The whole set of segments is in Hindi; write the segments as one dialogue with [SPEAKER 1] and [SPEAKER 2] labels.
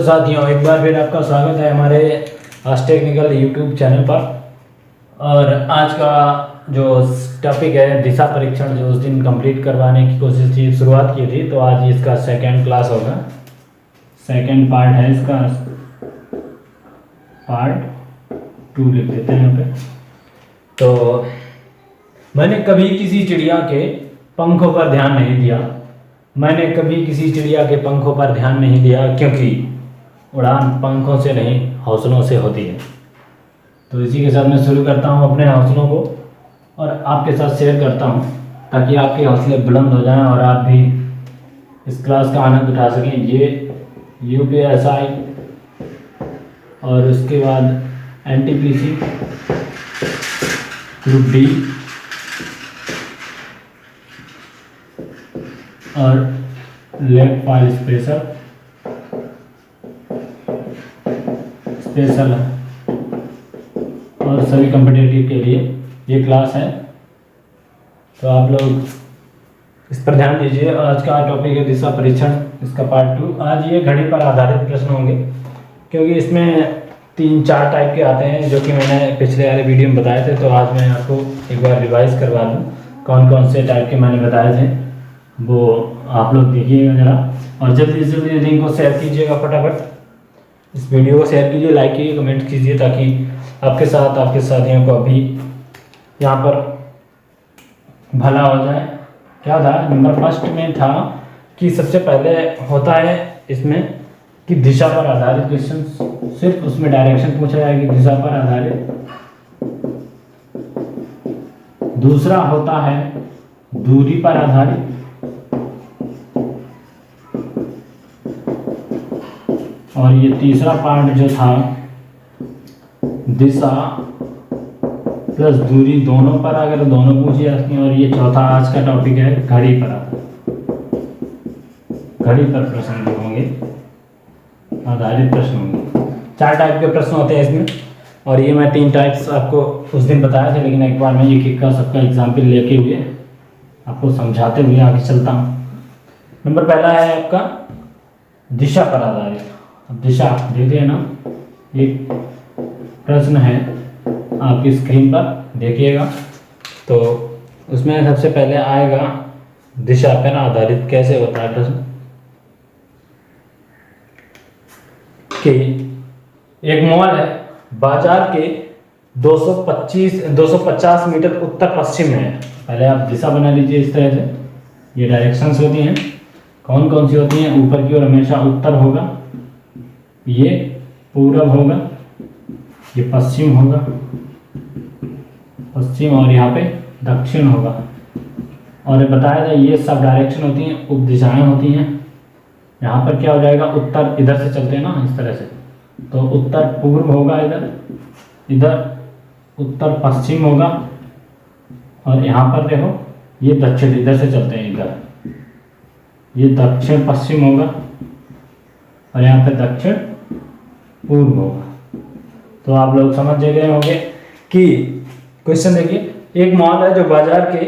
[SPEAKER 1] साथियों, एक बार फिर आपका स्वागत है हमारे आज टेक्निकल यूट्यूब चैनल पर। और आज का जो टॉपिक है दिशा परीक्षण, जो उस दिन कंप्लीट करवाने की कोशिश थी, शुरुआत की थी, तो आज इसका सेकंड क्लास होगा। सेकंड पार्ट है इसका, पार्ट 2 लिख देते हैं यहाँ पे। तो मैंने कभी किसी चिड़िया के पंखों पर ध्यान नहीं दिया। मैंने कभी किसी चिड़िया के पंखों पर ध्यान नहीं दिया, क्योंकि उड़ान पंखों से नहीं हौसलों से होती है। तो इसी के साथ मैं शुरू करता हूँ अपने हौसलों को और आपके साथ शेयर करता हूँ, ताकि आपके हौसले बुलंद हो जाएं और आप भी इस क्लास का आनंद उठा सकें। ये UPSI और उसके बाद NTPC ग्रुप D और लेग फाइल स्पेशल और सभी कॉम्पिटिटिव के लिए ये क्लास है। तो आप लोग इस पर ध्यान दीजिए। आज का टॉपिक है दिशा परीक्षण, इसका पार्ट 2। आज ये घड़ी पर आधारित प्रश्न होंगे, क्योंकि इसमें 3-4 टाइप के आते हैं, जो कि मैंने पिछले वाले वीडियो में बताए थे। तो आज मैं आपको एक बार रिवाइज करवा दूँ कौन कौन से टाइप के मैंने बताए थे, वो आप लोग देखिएगा ज़रा। और जल्दी से जल्दी लिंक को शेयर कीजिएगा, फटाफट इस वीडियो को शेयर कीजिए, लाइक कीजिए, कमेंट कीजिए, ताकि आपके साथ आपके साथियों को अभी यहाँ पर भला हो जाए। क्या था, नंबर फर्स्ट में था कि सबसे पहले होता है इसमें कि दिशा पर आधारित क्वेश्चन, सिर्फ उसमें डायरेक्शन पूछा जाएगी, दिशा पर आधारित। दूसरा होता है दूरी पर आधारित। और ये तीसरा पार्ट जो था दिशा प्लस दूरी दोनों पर, अगर दोनों पूछी जाती हैं। और ये चौथा आज का टॉपिक है घड़ी पर प्रश्न जो होंगे, आधारित प्रश्न होंगे। 4 टाइप के प्रश्न होते हैं इसमें, और ये मैं 3 टाइप्स आपको उस दिन बताया था, लेकिन एक बार मैं एक का सबका एग्जाम्पल लेके हुए आपको समझाते हुए आगे चलता हूँ। नंबर पहला है आपका दिशा पर आधारित। अब दिशा देखिए ना, एक प्रश्न है आपकी स्क्रीन पर, देखिएगा। तो उसमें सबसे पहले आएगा दिशा पर आधारित कैसे होता है प्रश्न, कि एक मॉल है, बाजार के 250 मीटर उत्तर पश्चिम में है। पहले आप दिशा बना लीजिए इस तरह से। ये डायरेक्शंस होती हैं, कौन कौन सी होती हैं? ऊपर की ओर हमेशा उत्तर होगा, ये पूरब होगा, ये पश्चिम होगा, पश्चिम, और यहाँ पे दक्षिण होगा। और ये बताया जाए, ये सब डायरेक्शन होती हैं, उपदिशाएं होती हैं। यहाँ पर क्या हो जाएगा, उत्तर इधर से चलते हैं ना, इस तरह से, तो उत्तर पूर्व होगा, इधर उत्तर पश्चिम होगा। और यहाँ पर देखो, ये दक्षिण, इधर से चलते हैं, इधर ये दक्षिण पश्चिम होगा, और यहाँ पे दक्षिण पूर्व होगा। तो आप लोग समझ गए होंगे कि क्वेश्चन देखिए, एक मॉल है जो बाजार के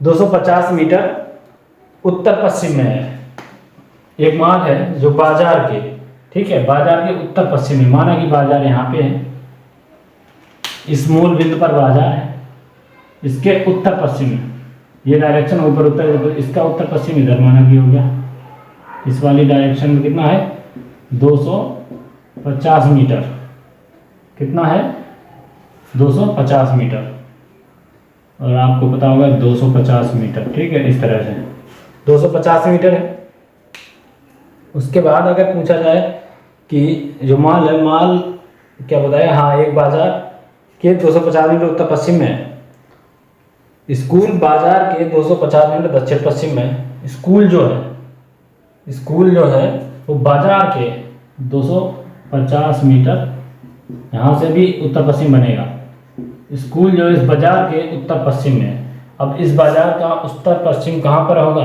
[SPEAKER 1] 250 मीटर उत्तर पश्चिम में है। एक मॉल है जो बाजार के, ठीक है, बाजार के उत्तर पश्चिम में, माना कि बाजार यहाँ पे है, इस मूल बिंदु पर बाजार है, इसके उत्तर पश्चिम में, ये डायरेक्शन ऊपर उत्तर, इसका उत्तर पश्चिम इधर माना कि हो गया। इस वाली डायरेक्शन में कितना है, 250 मीटर। कितना है, 250 मीटर। और आपको पता होगा 250 मीटर, ठीक है, इस तरह से 250 मीटर है। उसके बाद अगर पूछा जाए कि जो माल है, माल क्या बताया, हाँ, एक बाजार के 250 मीटर उत्तर पश्चिम में है। स्कूल बाजार के 250 मीटर दक्षिण पश्चिम में। स्कूल जो है वो बाजार के 250 मीटर, यहाँ से भी उत्तर पश्चिम बनेगा। स्कूल जो इस बाजार के उत्तर पश्चिम में है। अब इस बाजार का उत्तर पश्चिम कहाँ पर होगा,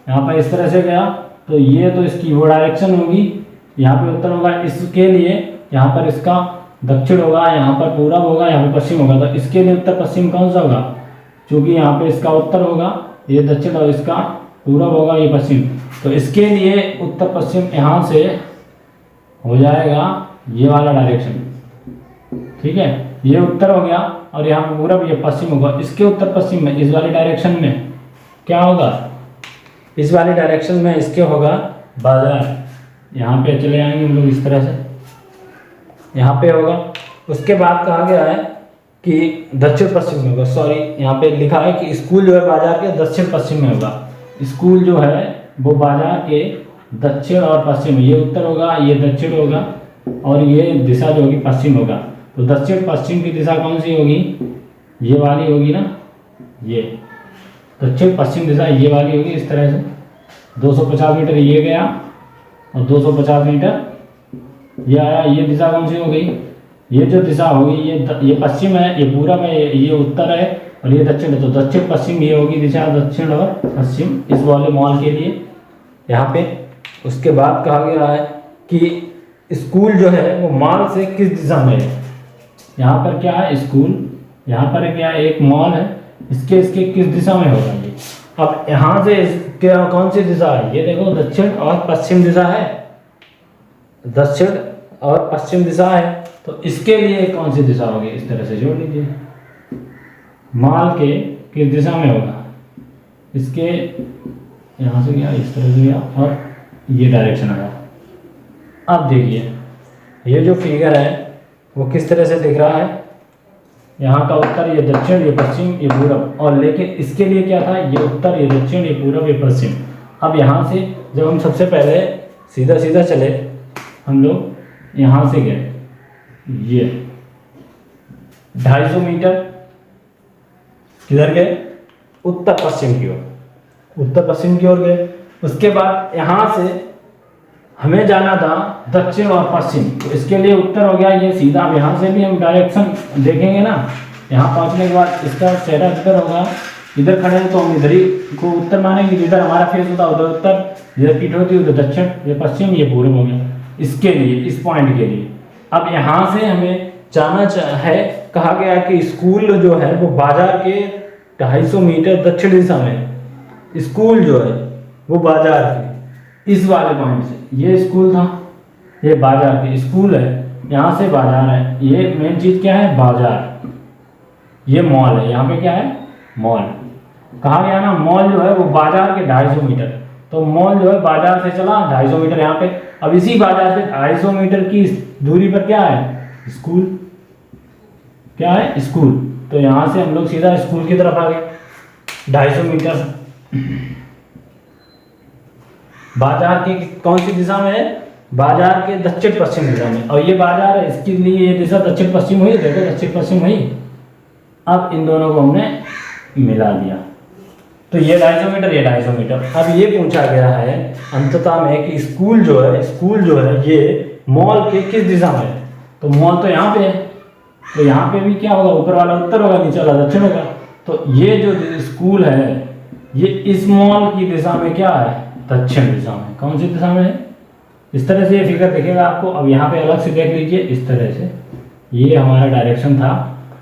[SPEAKER 1] यहाँ पर इस तरह से गया, तो ये तो इसकी वो डायरेक्शन होगी, यहाँ पे उत्तर होगा, इसके लिए यहाँ पर इसका दक्षिण होगा, यहाँ पर पूरब होगा, यहाँ पर पश्चिम होगा। तो इसके लिए उत्तर पश्चिम कौन सा होगा, क्योंकि यहाँ पे इसका उत्तर होगा, ये दक्षिण, और इसका पूरब होगा, ये पश्चिम। तो इसके लिए उत्तर पश्चिम यहाँ से हो जाएगा ये वाला डायरेक्शन, ठीक है। ये उत्तर हो गया और यहाँ पे पूरब, ये पश्चिम होगा। इसके उत्तर पश्चिम में इस वाली डायरेक्शन में क्या होगा, इस वाली डायरेक्शन में इसके होगा बाजार। यहाँ पे चले आएंगे हम लोग इस तरह से, यहाँ पे होगा। उसके बाद कहा गया है कि दक्षिण पश्चिम में होगा, सॉरी यहाँ पे लिखा है कि स्कूल जो है बाजार के दक्षिण पश्चिम में होगा। स्कूल जो है वो बाजार के दक्षिण और पश्चिम, ये उत्तर होगा, ये दक्षिण होगा और ये दिशा जो होगी पश्चिम होगा। तो दक्षिण पश्चिम की दिशा कौन सी होगी, ये वाली होगी ना, ये दक्षिण पश्चिम दिशा ये वाली होगी। इस तरह से 250 मीटर ये गया और 250 मीटर ये आया। ये दिशा कौन सी हो गई, ये जो दिशा होगी ये पश्चिम है, ये पूरब है, ये उत्तर है और ये दक्षिण है। तो दक्षिण पश्चिम ये होगी दिशा, दक्षिण और पश्चिम इस वाले मॉल के लिए यहाँ पे। उसके बाद कहा गया है कि स्कूल जो है वो मॉल से किस दिशा में है। यहाँ पर क्या है, स्कूल, यहाँ पर क्या एक मॉल है, इसके किस दिशा में होगा ये। अब यहाँ से क्या कौन सी दिशा है, ये देखो दक्षिण और पश्चिम दिशा है, दक्षिण और पश्चिम दिशा है। तो इसके लिए कौन सी दिशा होगी, इस तरह से जोड़ लीजिए, मॉल के किस दिशा में होगा, इसके यहाँ से गया इस तरह से गया और ये डायरेक्शन आया। अब देखिए ये जो फिगर है वो किस तरह से दिख रहा है, यहाँ का उत्तर, ये दक्षिण, ये पश्चिम, ये पूरब। और लेकिन इसके लिए क्या था, ये उत्तर, ये दक्षिण, ये पूरब, ये पश्चिम। अब यहाँ से जब हम सबसे पहले सीधा सीधा चले, हम लोग यहाँ से गए ये 250 मीटर किधर गए, उत्तर पश्चिम की ओर, उत्तर पश्चिम की ओर गए। उसके बाद यहाँ से हमें जाना था दक्षिण और पश्चिम, तो इसके लिए उत्तर हो गया ये सीधा। अब यहाँ से भी हम डायरेक्शन देखेंगे ना, यहाँ पहुँचने के बाद इसका चेहरा इधर होगा, इधर खड़े हैं तो हम इधर ही को उत्तर मानेंगे, इधर हमारा फेस होता उधर उत्तर, इधर पीठ होती उधर दक्षिण, ये पश्चिम, ये पूर्व हो गया इसके लिए, इस पॉइंट के लिए। अब यहाँ से हमें जाना है, कहा गया कि स्कूल जो है वो बाजार के 250 मीटर दक्षिण दिशा में, स्कूल जो है वो बाजार के इस वाले पॉइंट से, ये स्कूल था, ये बाजार के स्कूल है, यहाँ से बाजार है। ये मेन चीज़ क्या है, बाजार, ये मॉल है, यहाँ पे क्या है, मॉल। कहा गया ना मॉल जो है वो बाजार के 250 मीटर, तो मॉल जो है बाजार से चला 250 मीटर यहाँ पे। अब इसी बाजार से 250 मीटर की दूरी पर क्या है, स्कूल, क्या है, स्कूल। तो यहाँ से हम लोग सीधा स्कूल की तरफ आ गए 250 मीटर। बाजार की कौन सी दिशा में है, बाजार के दक्षिण पश्चिम दिशा में, और ये बाजार है, इसके लिए ये दिशा दक्षिण पश्चिम हुई, देखो दक्षिण पश्चिम हुई। अब इन दोनों को हमने मिला दिया, तो ये 250 मीटर, ये 250 मीटर। अब ये पूछा गया है अंततः में कि स्कूल जो है ये मॉल के किस दिशा में है। तो मॉल तो यहाँ पे है, तो यहाँ पे भी क्या होगा, ऊपर वाला उत्तर होगा, नीचे वाला दक्षिण होगा। तो ये जो स्कूल है ये इस मॉल की दिशा में क्या है, दक्षिण दिशा में। कौन सी दिशा में है, इस तरह से ये फिगर दिखेगा आपको। अब यहाँ पे अलग से देख लीजिए, इस तरह से ये हमारा डायरेक्शन था,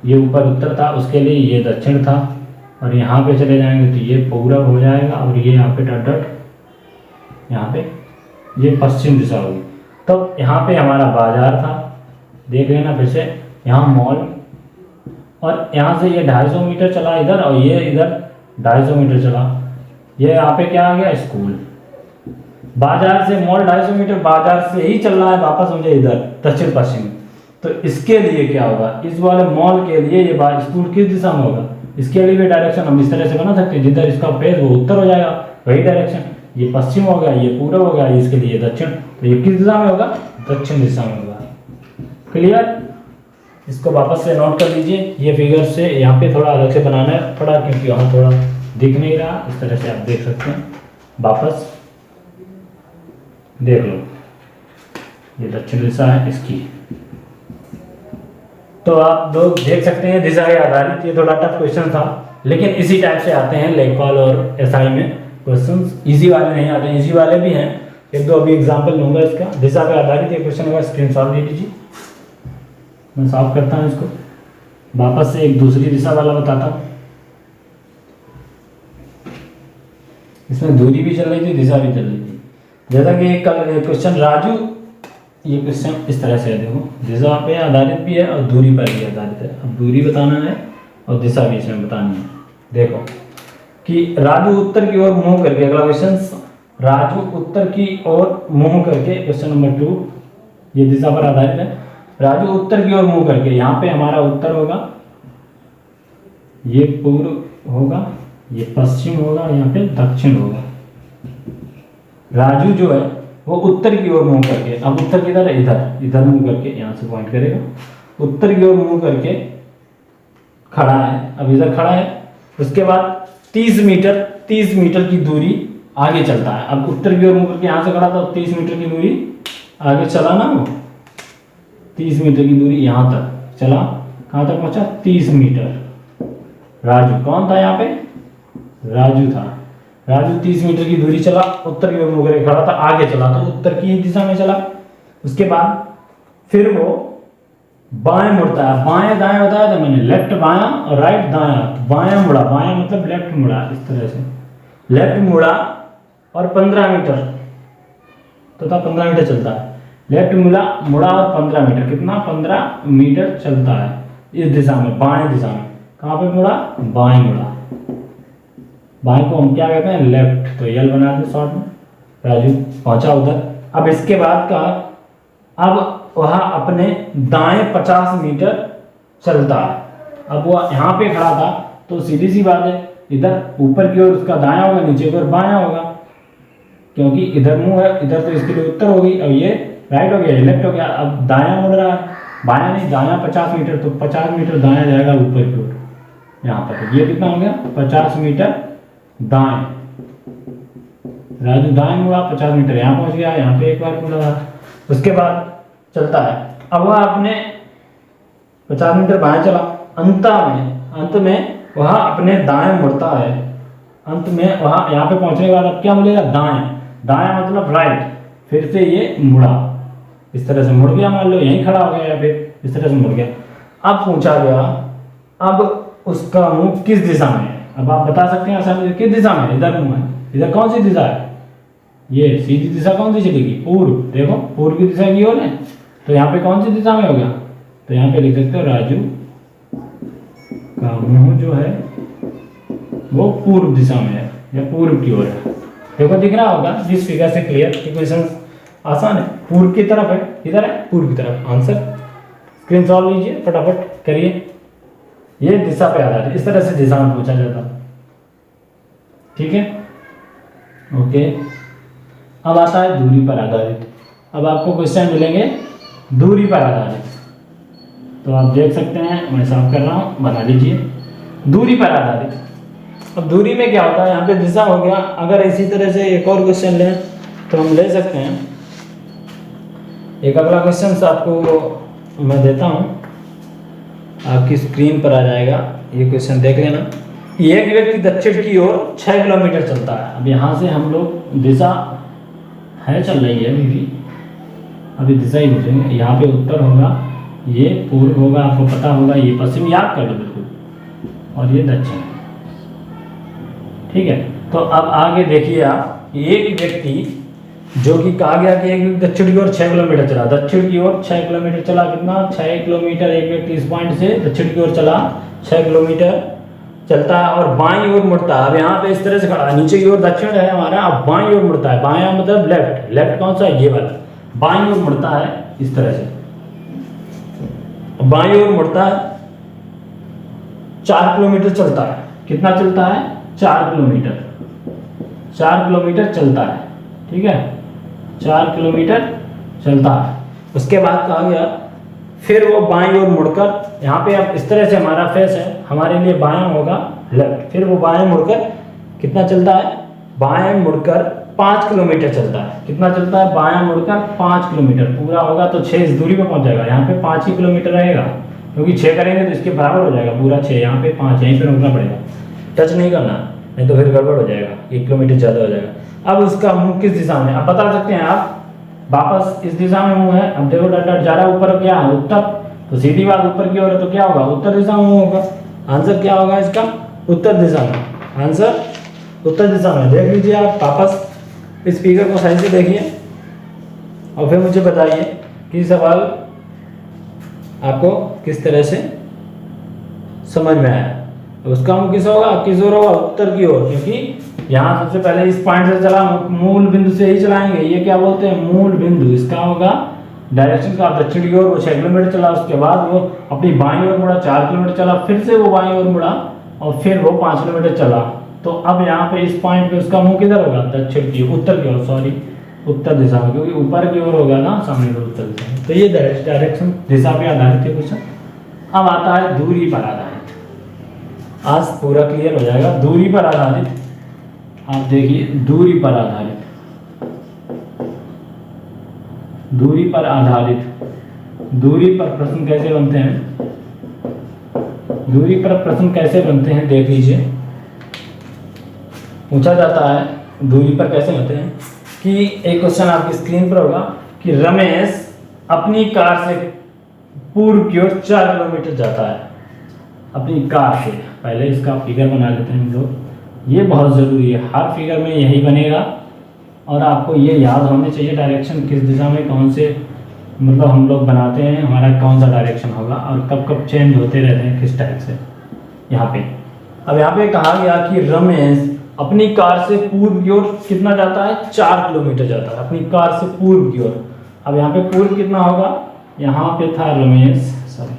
[SPEAKER 1] ये ऊपर उत्तर था, उसके लिए ये दक्षिण था, और यहाँ पे चले जाएंगे तो ये पूरब हो जाएगा, और ये यहाँ पे डॉट डॉट यहाँ पे ये पश्चिम दिशा होगी। तो यहाँ पे हमारा बाजार था, देख लेना फिर से, यहाँ मॉल, और यहाँ से ये 250 मीटर चला इधर, और ये इधर 250 मीटर चला, ये यहाँ पे क्या आ गया, स्कूल। बाजार से मॉल 250 मीटर बाजार से ही चल रहा है वापस मुझे इधर दक्षिण पश्चिम। तो इसके लिए क्या होगा, इस वाले मॉल के लिए ये स्कूल किस दिशा में होगा, इसके लिए भी डायरेक्शन हम इस तरह से बना सकते हैं, जिधर इसका फेस वो उत्तर हो जाएगा, वही डायरेक्शन। ये पश्चिम हो गया, ये पूर्व हो गया, इसके लिए दक्षिण, तो ये किस दिशा में होगा, दक्षिण दिशा में होगा। क्लियर, इसको वापस से नोट कर लीजिए। ये फिगर से यहाँ पे थोड़ा अलग से बनाना पड़ा क्योंकि वहाँ थोड़ा दिख नहीं रहा, इस तरह से आप देख सकते हैं। वापस देख लो, ये दक्षिण दिशा है इसकी। तो आप लोग देख सकते हैं दिशा के आधारित, ये थोड़ा टफ क्वेश्चन था, लेकिन इसी टाइप से आते हैं लेखपाल और एसआई में क्वेश्चंस। इजी वाले नहीं आते हैं, इजी वाले भी हैं, एक दो अभी एग्जांपल लूंगा इसका। दिशा पे आधारित ये क्वेश्चन होगा, स्क्रीनशॉट ले लीजिए। मैं सॉल्व करता हूँ इसको, वापस से एक दूसरी दिशा वाला बताता हूँ। इसमें दूरी भी चल रही थी, दिशा भी चल रही थी। जैसा कि एक क्वेश्चन, राजू ये क्वेश्चन इस तरह से है, देखो दिशा पे आधारित भी है और दूरी पर भी आधारित है। अब दूरी बताना है और दिशा भी इसमें बतानी है। देखो कि राजू उत्तर की ओर मुंह करके, अगला क्वेश्चन, राजू उत्तर की ओर मुंह करके, क्वेश्चन नंबर 2, ये दिशा पर आधारित है। राजू उत्तर की ओर मुंह करके, यहाँ पे हमारा उत्तर होगा, ये पूर्व होगा, ये पश्चिम होगा, यहाँ पे दक्षिण होगा। राजू जो है वो उत्तर की ओर मुंह करके, अब उत्तर किधर है, इधर, इधर मुंह करके, यहाँ से पॉइंट करेगा, उत्तर की ओर मुंह करके खड़ा है। अब इधर खड़ा है, उसके बाद 30 मीटर की दूरी आगे चलता है। अब उत्तर की ओर मुंह करके यहाँ से खड़ा था, 30 मीटर की दूरी आगे चला ना, वो 30 मीटर की दूरी यहाँ तक चला। कहाँ तक पहुंचा, 30 मीटर। राजू कौन था यहाँ पे, राजू था। राजू 30 मीटर की दूरी चला, उत्तर की ओर मुंह करके खड़ा था, आगे चला तो उत्तर की दिशा में चला। उसके बाद फिर वो बाएं मुड़ता है, बाएं दाएं बताया था मैंने, लेफ्ट बायां और राइट दायां। बायां मुड़ा, बायां मतलब लेफ्ट मुड़ा, इस तरह से लेफ्ट मुड़ा और 15 मीटर तथा 15 मीटर चलता है। लेफ्ट मुड़ा और 15 मीटर, कितना, 15 मीटर चलता है इस दिशा में, बाएं दिशा में। कहाँ पे मुड़ा, बाएं मुड़ा। बाएं को हम क्या कहते हैं, लेफ्ट, तो यल बना दे शॉर्ट में। राजू पहुंचा उधर। अब इसके बाद का, अब वह अपने दाएं 50 मीटर चलता है। अब वह यहाँ पे खड़ा था तो सीधी सी बात है, इधर ऊपर की ओर उसका दायां होगा, नीचे की ओर बायां होगा, क्योंकि इधर मुंह है, इधर तो इसके लिए उत्तर होगी। अब ये राइट हो गया, लेफ्ट हो गया, अब दायां मुड़ रहा है, बायां नहीं, दायां 50 मीटर, तो 50 मीटर दायां जाएगा ऊपर की ओर यहाँ पर। ये कितना हो गया, 50 मीटर दाएं। राजू दाएं मुड़ा, 50 मीटर यहाँ पहुंच गया, यहाँ पे एक बार मुड़ा। उसके बाद चलता है, अब वह अपने 50 मीटर बाएं चला, अंत में वह अपने दाएं मुड़ता है। अंत में वह यहाँ पे पहुंचने के बाद अब क्या मुड़ेगा, दाएं। दाएं मतलब राइट। फिर से ये मुड़ा, इस तरह से मुड़ गया, मान लो यहीं खड़ा हो गया या फिर इस तरह से मुड़ गया। अब पूछा गया, अब उसका मुंह किस दिशा में है। अब आप बता सकते हैं आसानी से, किस दिशा में, इधर मुंह है, इधर कौन सी दिशा है, ये सीधी दिशा कौन सी चलेगी, पूर्व। देखो पूर्व की दिशा की ओर है, तो यहाँ पे कौन सी दिशा में हो गया, तो यहाँ पे लिख सकते हो राजू का मुंह जो है वो पूर्व दिशा में है या पूर्व की ओर है। देखो दिख रहा होगा जिस फिगर से क्लियर, इक्वेशन आसान है, पूर्व की तरफ है, इधर है पूर्व की तरफ। आंसर स्क्रीनशॉट लीजिए, फटाफट करिए। ये दिशा पे आधारित, इस तरह से दिशा में पूछा जाता, ठीक है, ओके। अब आता है दूरी पर आधारित। अब आपको क्वेश्चन मिलेंगे दूरी पर आधारित, तो आप देख सकते हैं, मैं साफ कर रहा हूँ, बना लीजिए। दूरी पर आधारित, अब दूरी में क्या होता है, यहाँ पे दिशा हो गया। अगर इसी तरह से एक और क्वेश्चन लें तो हम ले सकते हैं। एक अगला क्वेश्चन आपको मैं देता हूँ, आपकी स्क्रीन पर आ जाएगा, ये क्वेश्चन देख लेना। एक व्यक्ति दक्षिण की ओर 6 किलोमीटर चलता है। अब यहाँ से हम लोग दिशा है चल रही है अभी दिशा ही पूछेंगे। यहाँ पे उत्तर होगा, ये पूर्व होगा, आपको पता होगा, ये पश्चिम, याद कर लो बिल्कुल, और ये दक्षिण, ठीक है। तो अब आगे देखिए आप, एक व्यक्ति जो कि कहा गया कि एक व्यक्ति दक्षिण की ओर 6 किलोमीटर चला, दक्षिण की ओर 6 किलोमीटर चला, कितना, 6 किलोमीटर। एक व्यक्ति इस पॉइंट से दक्षिण की ओर चला, 6 किलोमीटर चलता है और बाईं ओर मुड़ता है। अब यहाँ पे इस तरह से खड़ा है, नीचे की ओर दक्षिण है हमारा, अब बाईं ओर मुड़ता है। बायां मतलब लेफ्ट, लेफ्ट कौन सा है, ये वाला, बाईं ओर मुड़ता है इस तरह से, बाईं ओर मुड़ता है, 4 किलोमीटर चलता है। कितना चलता है, 4 किलोमीटर, 4 किलोमीटर चलता है, ठीक है, 4 किलोमीटर चलता है। उसके बाद कहा गया फिर वो बाईं ओर मुड़कर, यहाँ पे अब इस तरह से हमारा फेस है, हमारे लिए बायां होगा लेफ्ट, फिर वो बाएं मुड़कर कितना चलता है, बाएं मुड़कर 5 किलोमीटर चलता है। कितना चलता है, बायां मुड़कर 5 किलोमीटर, पूरा होगा तो 6 इस दूरी पे पहुंच जाएगा। यहाँ पे 5 ही किलोमीटर रहेगा, क्योंकि 6 करेंगे तो इसके बराबर हो जाएगा पूरा 6, यहाँ पे 5, यहीं पे रुकना पड़ेगा, टच नहीं करना, नहीं तो फिर गड़बड़ हो जाएगा, 1 किलोमीटर ज़्यादा हो जाएगा। अब उसका मुंह किस दिशा में, अब बता सकते हैं आप, वापस इस दिशा में मुंह है। अब देखो डट जा रहा है ऊपर, क्या है, उत्तर, तो सीधी बात ऊपर की ओर है, तो क्या होगा, उत्तर दिशा में मुंह होगा। आंसर क्या होगा इसका, उत्तर दिशा में। आंसर उत्तर दिशा में। देख लीजिए आप, वापस इस फिगर को सही से देखिए और फिर मुझे बताइए कि सवाल आपको किस तरह से समझ में आया। तो उसका मुंह किस होगा, किस ओर होगा, उत्तर की ओर, क्योंकि यहाँ सबसे पहले इस पॉइंट से चला, मूल बिंदु से ही चलाएंगे, ये क्या बोलते हैं, मूल बिंदु। इसका होगा डायरेक्शन का दक्षिण की ओर, वो 6 किलोमीटर चला, उसके बाद वो अपनी बाईं ओर मुड़ा, 4 किलोमीटर चला, फिर से वो बाईं ओर मुड़ा और फिर वो 5 किलोमीटर चला। तो अब यहाँ पे इस पॉइंट पे उसका मुंह किधर होगा, दक्षिण की, उत्तर की ओर, सॉरी उत्तर दिशा में, क्योंकि ऊपर की ओर होगा ना सामने को, उत्तर दिशा में। तो ये डायरेक्शन दिशा पे आधारित है क्वेश्चन। अब आता है दूरी पर आधारित। आज पूरा क्लियर हो जाएगा। दूरी पर आधारित, आप देखिए दूरी पर आधारित, दूरी पर आधारित, दूरी पर प्रश्न कैसे बनते हैं, दूरी पर प्रश्न कैसे बनते हैं देख लीजिए। पूछा जाता है दूरी पर कैसे होते हैं कि एक क्वेश्चन आपकी स्क्रीन पर होगा कि रमेश अपनी कार से पूर्व की ओर 4 किलोमीटर जाता है, अपनी कार से। पहले इसका फिगर बना लेते हैं हम लोग, ये बहुत ज़रूरी है, हर फिगर में यही बनेगा और आपको ये याद होने चाहिए डायरेक्शन किस दिशा में कौन से, मतलब हम लोग बनाते हैं हमारा कौन सा डायरेक्शन होगा और कब कब चेंज होते रहते हैं किस टाइप से। यहाँ पे अब यहाँ पे कहा गया कि रमेश अपनी कार से पूर्व की ओर कितना जाता है, 4 किलोमीटर जाता है अपनी कार से पूर्व की ओर। अब यहाँ पे पूर्व कितना होगा, यहाँ पे था रमेश, सॉरी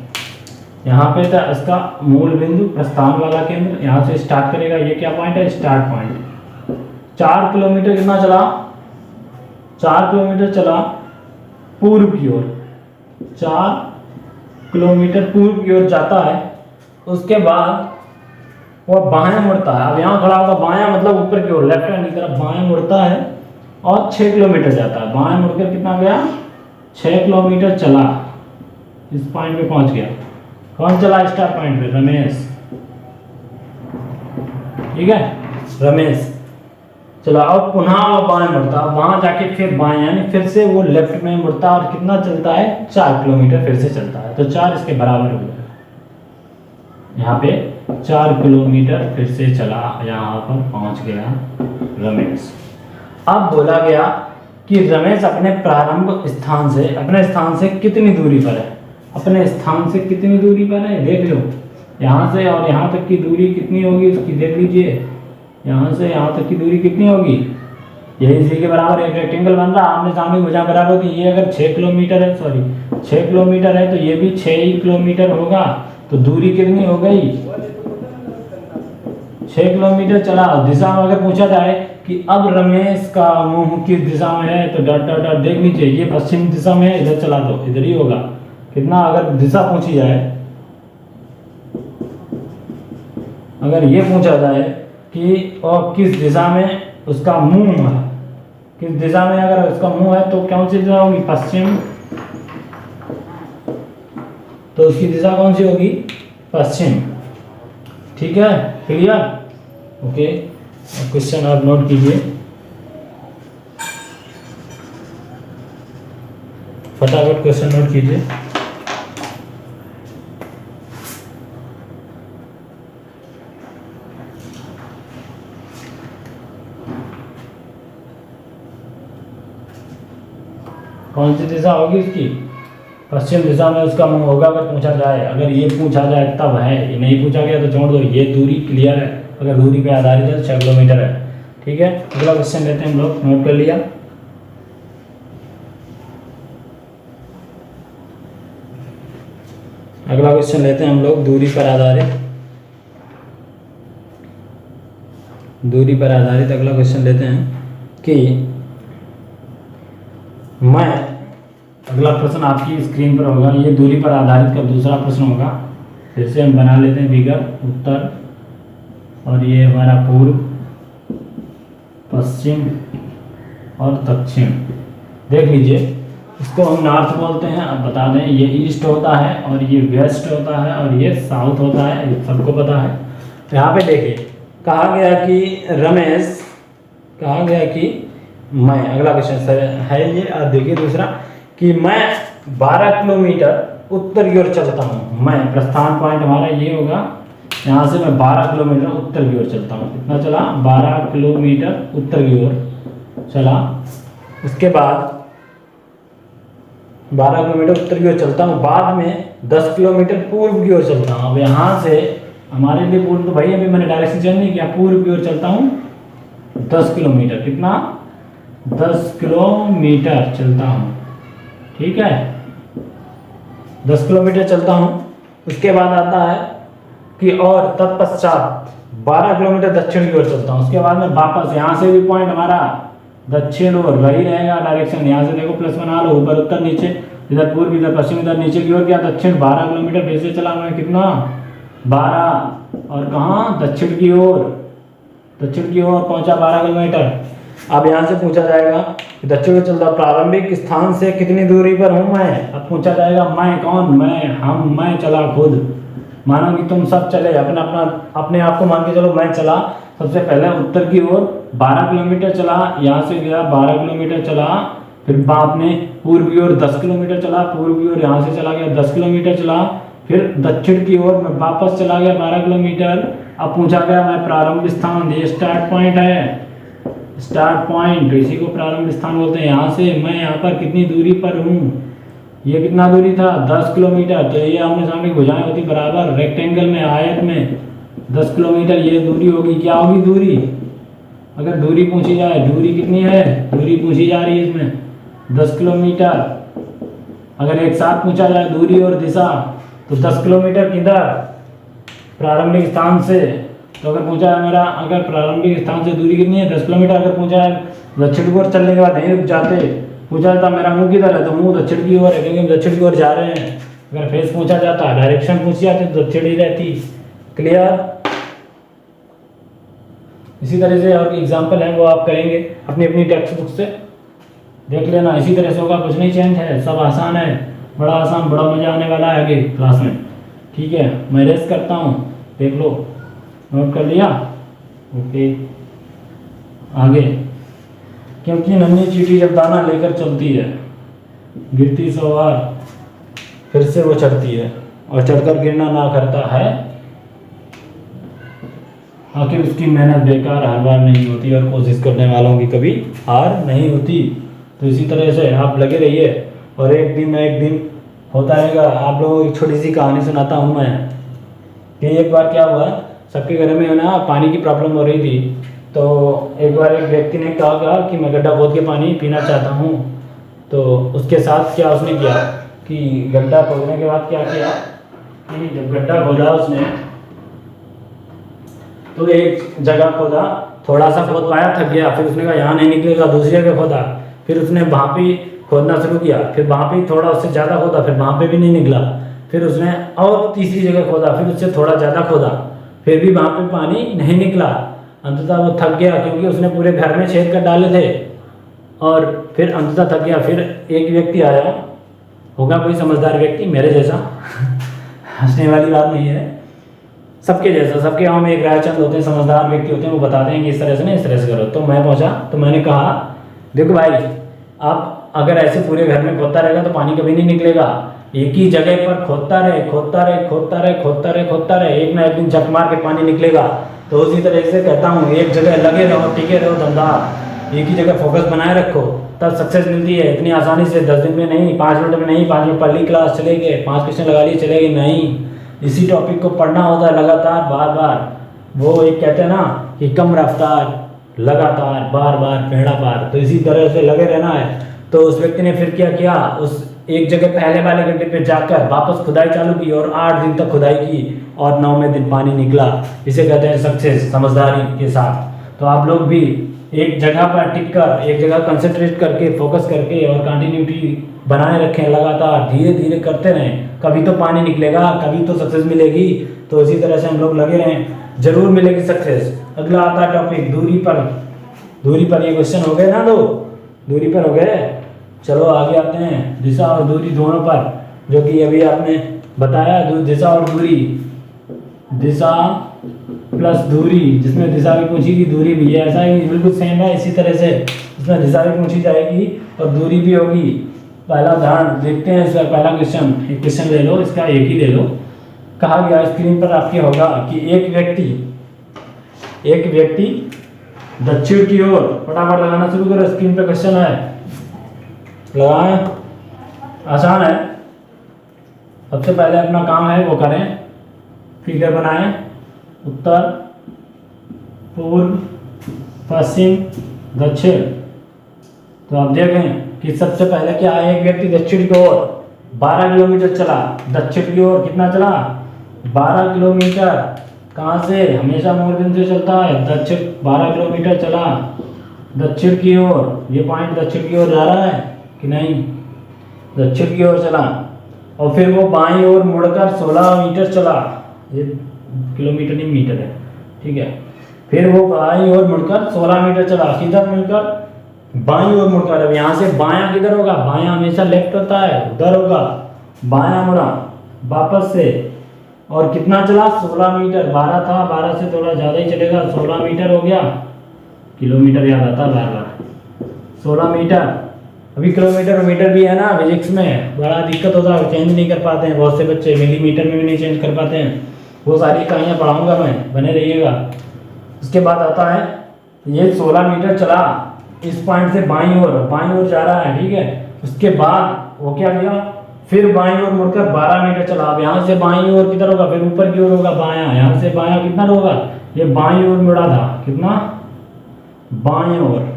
[SPEAKER 1] यहाँ पे था इसका मूल बिंदु, प्रस्थान वाला केंद्र, यहाँ से स्टार्ट करेगा, ये क्या पॉइंट है, स्टार्ट पॉइंट। 4 किलोमीटर कितना चला, 4 किलोमीटर चला पूर्व की ओर, 4 किलोमीटर पूर्व की ओर जाता है। उसके बाद वो बाएं मुड़ता है, अब यहाँ खड़ा होगा, बायां मतलब ऊपर की ओर, लेफ्ट हैंड की तरफ बाएं मुड़ता है और 6 किलोमीटर जाता है। बाएं मुड़कर कितना गया, 6 किलोमीटर चला, इस पॉइंट पे पहुंच गया। कौन चला स्टार्ट पॉइंट पे, रमेश, ठीक है, रमेश चला। अब पुनः वो बाएं मुड़ता, वहां जाके फिर बाएं, यानी फिर से वो लेफ्ट में मुड़ता और कितना चलता है, 4 किलोमीटर फिर से चलता है। तो 4 इसके बराबर हो गया, यहाँ पे 4 किलोमीटर फिर से चला, यहाँ पर पहुंच गया रमेश। अब बोला गया कि रमेश अपने प्रारंभ स्थान से, अपने स्थान से कितनी दूरी पर है, अपने स्थान से कितनी दूरी पर है, देख लो। यहाँ से और यहाँ तक की दूरी कितनी होगी उसकी देख लीजिए, यहाँ से यहाँ तक की दूरी कितनी होगी, यही इसी के बराबर एक रेक्टेंगल बन रहा, आमने सामने भुजा बराबर होगी। ये अगर 6 किलोमीटर है, सॉरी 6 किलोमीटर है, तो ये भी 6 ही किलोमीटर होगा। तो दूरी कितनी हो गई, 6 किलोमीटर चला। दिशा में अगर पूछा जाए कि अब रमेश का मुंह किस दिशा में है, तो डॉट डॉट डॉट देख लीजिए, ये पश्चिम दिशा में है, इधर चला दो, इधर ही होगा। कितना, अगर दिशा पूछी जाए, अगर ये पूछा जाए कि और किस दिशा में उसका मुंह है, किस दिशा में अगर उसका मुंह है तो कौन सी दिशा होगी, पश्चिम, तो उसकी दिशा कौन सी होगी, पश्चिम। ठीक है, क्लियर, ओके। क्वेश्चन आप नोट कीजिए, फटाफट क्वेश्चन नोट कीजिए। कौन सी दिशा होगी उसकी, पश्चिम दिशा में उसका मुंह होगा अगर पूछा जाए। अगर ये पूछा जाए तब है, ये नहीं पूछा गया तो छोड़ दो। ये दूरी क्लियर है, अगर दूरी पे आधारित है 6 किलोमीटर है। ठीक है, अगला क्वेश्चन लेते हैं हम लोग, नोट कर लिया। अगला क्वेश्चन लेते हैं हम लोग, दूरी पर आधारित, दूरी पर आधारित अगला क्वेश्चन लेते हैं कि मैं, अगला प्रश्न आपकी स्क्रीन पर होगा, ये दूरी पर आधारित का दूसरा प्रश्न होगा। फिर से हम बना लेते हैं फिगर, उत्तर और ये हमारा पूर्व, पश्चिम और दक्षिण। देख लीजिए, इसको हम नॉर्थ बोलते हैं, अब बता दें ये ईस्ट होता है और ये वेस्ट होता है और ये साउथ होता है, ये सबको पता है। यहाँ पे देखिए, कहा गया कि रमेश, कहा गया कि मैं, अगला क्वेश्चन है ये, और देखिए दूसरा कि मैं 12 किलोमीटर उत्तर की ओर चलता हूँ। मैं, प्रस्थान पॉइंट हमारा ये होगा, यहाँ से मैं 12 किलोमीटर उत्तर की ओर चलता हूँ। कितना चला, 12 किलोमीटर उत्तर की ओर चला। उसके बाद 12 किलोमीटर उत्तर की ओर चलता हूँ, बाद में 10 किलोमीटर पूर्व की ओर चलता हूँ। अब यहाँ से हमारे लिए पूर्व तो भाई अभी मैंने डायरेक्शन चेंज नहीं किया, पूर्व की ओर चलता हूँ 10 किलोमीटर। कितना? 10 किलोमीटर चलता हूँ, ठीक है, 10 किलोमीटर चलता हूँ। उसके बाद आता है कि और तत्पश्चात 12 किलोमीटर दक्षिण की ओर चलता हूँ। उसके बाद में वापस यहाँ से भी पॉइंट हमारा दक्षिण ओर वही रहेगा डायरेक्शन। यहाँ से देखो प्लस बना लो, ऊपर उत्तर, नीचे इधर पूर्व, इधर पश्चिम, इधर नीचे की ओर क्या दक्षिण। 12 किलोमीटर फिर से चला मैं, कितना? 12, और कहाँ? दक्षिण की ओर, दक्षिण की ओर पहुंचा 12 किलोमीटर। अब यहाँ से पूछा जाएगा कि दक्षिण को चलता प्रारंभिक स्थान से कितनी दूरी पर हूँ मैं। अब पूछा जाएगा मैं कौन? मैं, हम, मैं चला खुद। मानो कि तुम सब चले, अपना अपना अपने आप को मान के चलो। मैं चला सबसे पहले उत्तर की ओर 12 किलोमीटर चला, यहाँ से गया 12 किलोमीटर चला, फिर आपने पूर्व की ओर 10 किलोमीटर चला, पूर्व की ओर यहाँ से चला गया 10 किलोमीटर चला, फिर दक्षिण की ओर मैं वापस चला गया 12 किलोमीटर। अब पूछा गया मैं प्रारंभ स्थान, ये स्टार्ट पॉइंट है, स्टार्ट पॉइंट, इसी को प्रारंभ स्थान बोलते हैं। यहाँ से मैं यहाँ पर कितनी दूरी पर हूँ, ये कितना दूरी था? 10 किलोमीटर। तो ये आमने सामने भुजाएं होती बराबर, रेक्टेंगल में, आयत में 10 किलोमीटर ये दूरी होगी। क्या होगी दूरी? अगर दूरी पूछी जाए, दूरी कितनी है, दूरी पूछी जा रही है इसमें 10 किलोमीटर। अगर एक साथ पूछा जाए दूरी और दिशा, तो 10 किलोमीटर किधर? प्रारंभिक स्थान से। तो अगर पूछा है मेरा, अगर प्रारंभिक स्थान से दूरी कितनी है? 10 किलोमीटर। अगर पूछा है दक्षिण की ओर चलने के बाद नहीं रुक जाते, पूछा जाता मेरा मुंह किधर है, तो मुंह दक्षिण की ओर है, क्योंकि हम दक्षिण की ओर जा रहे हैं। अगर फेस पूछा जाता, डायरेक्शन पूछी जाती तो दक्षिण ही रहती। क्लियर? इसी तरह से और एग्जाम्पल है वो आप करेंगे अपनी अपनी टेक्स्ट बुक से, देख लेना। इसी तरह से होगा, कुछ नहीं चेंज है, सब आसान है, बड़ा आसान, बड़ा मजा आने वाला है आगे क्लास में। ठीक है, मैं रेस करता हूँ, देख लो, नोट कर लिया? ओके, आगे। क्योंकि नन्ही चींटी जब दाना लेकर चलती है, गिरती 100 बार, फिर से वो चढ़ती है, और चढ़कर गिरना ना करता है, आखिर उसकी मेहनत बेकार हर बार नहीं होती, और कोशिश करने वालों की कभी हार नहीं होती। तो इसी तरह से आप लगे रहिए, और एक दिन होता रहेगा। आप लोगों को एक छोटी सी कहानी सुनाता हूँ मैं, कि एक बार क्या हुआ, सबके घर में ना पानी की प्रॉब्लम हो रही थी। तो एक बार एक व्यक्ति ने कहा कि मैं गड्ढा खोद के पानी पीना चाहता हूँ। तो उसके साथ क्या उसने किया कि गड्ढा खोदने के बाद क्या किया कि जब गड्ढा खोदा उसने, तो एक जगह खोदा, थोड़ा सा खोद पाया, थक गया, फिर उसने कहा यहाँ नहीं निकलेगा, दूसरी जगह खोदा, फिर उसने वहाँ पे खोदना शुरू किया, फिर वहाँ पे थोड़ा उससे ज़्यादा खोदा, फिर वहाँ पे भी नहीं निकला, फिर उसने और तीसरी जगह खोदा, फिर उससे थोड़ा ज़्यादा खोदा, फिर भी वहाँ पे पानी नहीं निकला। अंततः वो थक गया, क्योंकि उसने पूरे घर में छेद कर डाले थे, और फिर अंततः थक गया। फिर एक व्यक्ति आया, होगा कोई समझदार व्यक्ति मेरे जैसा हंसने वाली बात नहीं है, सबके जैसा, सबके गाँव में एक रायचंद होते हैं, समझदार व्यक्ति होते हैं, वो बताते हैं कि इस तरह से नहीं, इस तरह से करो। तो मैं पहुंचा, तो मैंने कहा देखो भाई, आप अगर ऐसे पूरे घर में खोदता रहेगा तो पानी कभी नहीं निकलेगा। एक ही जगह पर खोदता रहे, खोदता रहे, खोदता रहे, खोदता रहे, खोदता रहे, एक ना एक दिन झक मार के पानी निकलेगा। तो उसी तरह से कहता हूँ, एक जगह लगे रहो, टिके रहो, धंधा एक ही जगह फोकस बनाए रखो, तब सक्सेस मिलती है। इतनी आसानी से 10 दिन में नहीं, 5 मिनट में नहीं, 5 मिनट पढ़ ली क्लास, चले गए, 5 क्वेश्चन लगा लिए, चले गए, नहीं। इसी टॉपिक को पढ़ना होता है लगातार, बार बार। वो एक कहते हैं ना कि कम रफ्तार, लगातार, बार बार, पहला पार। तो इसी तरह से लगे रहना है। तो उस व्यक्ति ने फिर क्या किया, उस एक जगह पहले वाले गड्ढे पे जाकर वापस खुदाई चालू की, और 8 दिन तक खुदाई की, और 9वें दिन पानी निकला। इसे कहते हैं सक्सेस, समझदारी के साथ। तो आप लोग भी एक जगह पर टिक कर, एक जगह कंसंट्रेट करके, फोकस करके, और कंटिन्यूटी बनाए रखें, लगातार धीरे धीरे करते रहें, कभी तो पानी निकलेगा, कभी तो सक्सेस मिलेगी। तो इसी तरह से हम लोग लगे रहें, जरूर मिलेगी सक्सेस। अगला आता है टॉपिक दूरी पर। दूरी पर ये क्वेश्चन हो गए ना, दो दूरी पर हो गए। चलो आगे आते हैं दिशा और दूरी दोनों पर, जो कि अभी आपने बताया, दिशा और दूरी, दिशा प्लस दूरी, जिसमें दिशा भी पूछी थी, दूरी भी, है ऐसा ही बिल्कुल सेम है। इसी तरह से इसमें दिशा भी पूछी जाएगी और दूरी भी होगी। पहला उदाहरण देखते हैं, इसका पहला क्वेश्चन, एक क्वेश्चन ले लो, इसका एक ही ले लो। कहा गया स्क्रीन पर आपके होगा कि एक व्यक्ति दक्षिण की ओर, फटाफट लगाना शुरू करो, स्क्रीन पर क्वेश्चन है, लगाएं। आसान है। सबसे पहले अपना काम है वो करें, फिगर बनाएं, उत्तर, पूर्व, पश्चिम, दक्षिण। तो आप देखें कि सबसे पहले क्या है, एक व्यक्ति दक्षिण की ओर 12 किलोमीटर चला, दक्षिण की ओर कितना चला, 12 किलोमीटर। कहाँ से, हमेशा मूलबिंदु से चलता है, दक्षिण 12 किलोमीटर चला दक्षिण की ओर। ये पॉइंट दक्षिण की ओर जा रहा है कि नहीं, दक्षिण की ओर चला। और फिर वो बाईं ओर मुड़कर 16 मीटर चला, ये किलोमीटर नहीं मीटर है, ठीक है। फिर वो बाईं ओर मुड़कर 16 मीटर चला, किधर मुड़कर, बाईं ओर मुड़कर। अब यहाँ से बायां किधर होगा, बायां हमेशा लेफ्ट होता है, उधर होगा, बायां मुड़ा वापस से। और कितना चला, 16 मीटर, 12 था, 12 से थोड़ा ज़्यादा ही चलेगा, 16 मीटर हो गया। किलोमीटर याद आता है बार बार, 16 मीटर। अभी किलोमीटर मीटर भी है ना फिजिक्स में, बड़ा दिक्कत होता है, चेंज नहीं कर पाते हैं बहुत से बच्चे, मिलीमीटर में भी नहीं चेंज कर पाते हैं। वो सारी कहानियाँ पढ़ाऊँगा मैं, बने रहिएगा। उसके बाद आता है ये 16 मीटर चला इस पॉइंट से बाईं ओर जा रहा है, ठीक है। उसके बाद वो क्या किया, फिर बाईं ओर मुड़कर 12 मीटर चला। अब यहाँ से बाईं ओर किधर होगा, फिर ऊपर की ओर होगा बायां, यहाँ से बायां कितना होगा, ये बाईं ओर मुड़ा था, कितना, बाईं ओर।